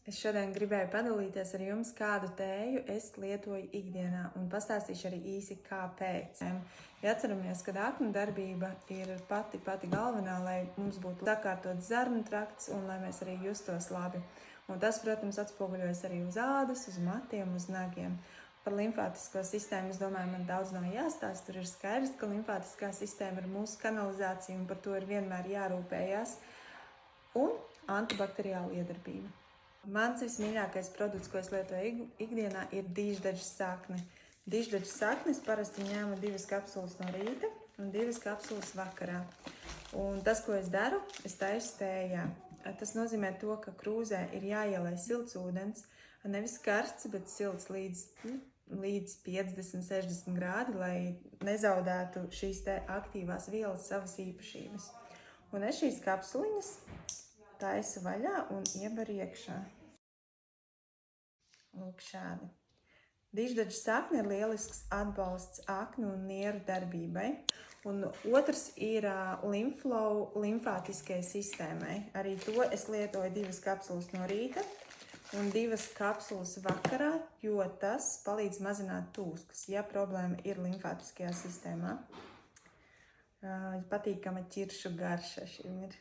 Es šodien gribēju padalīties ar jums, kādu tēju es lietoju ikdienā, un pastāstīšu arī īsi, kāpēc. Ja atceramies, ka aknu darbība ir pati galvenā, lai mums būtu sakārtots zarnu trakts un lai mēs arī justos labi. Un tas, protams, atspoguļojas arī uz ādas, uz matiem, uz nagiem. Par limfātisko sistēmu, es domāju, man daudz nav jāstāsta. Tur ir skaidrs, ka limfātiskā sistēma ir mūsu kanalizācija un par to ir vienmēr jārūpējās. Un antibakteriāla iedarbība. Mans vismīļākais produkts, ko es lietoju ikdienā, ir dīždaģa sakne. Dīždaģa saknes parasti ņēmu 2 kapsulas no rīta un 2 kapsulas vakarā. Un tas, ko es daru, es taisu tējā. Tas nozīmē to, ka krūzē ir jāielai silts ūdens, nevis karsts, bet silts līdz 50-60 grādi, lai nezaudētu šīs te aktīvās vielas savas īpašības. Un es šīs kapsuliņas taisu vaļā un iebaru iekšā. Lūk šādi. Dīždaģa sakne ir lielisks atbalsts aknu un nieru darbībai. Un otrs ir Limflow limfātiskajai sistēmai. Arī to es lietoju 2 kapsulas no rīta un 2 kapsulas vakarā, jo tas palīdz mazināt tūskas, ja problēma ir limfātiskajā sistēmā. Patīkama ķiršu garša šim ir.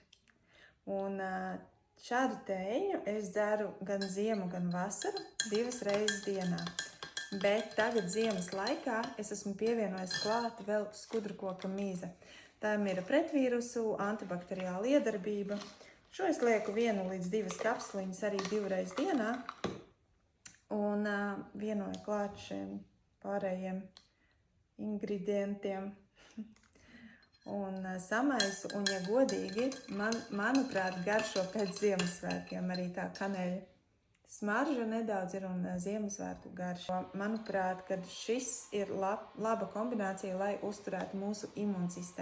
Un šādu tēju es dzeru gan ziemu, gan vasaru 2 reizes dienā. Bet tagad ziemas laikā es esmu pievienojis klāt vēl skudrkoka mīze. Tām ir pretvīrusu, antibakteriāla iedarbība. Šo es lieku 1 līdz 2 kapsuliņas arī 2 reizes dienā. Un vienoju klāt šiem pārējiem ingredientiem. Un samaisu, un, ja godīgi, manuprāt, garšo pēc Ziemassvētkiem arī tā kaneļa. Smarža nedaudz ir un Ziemassvētku garša. Manuprāt, kad šis ir laba kombinācija, lai uzturētu mūsu imūnsistēmu.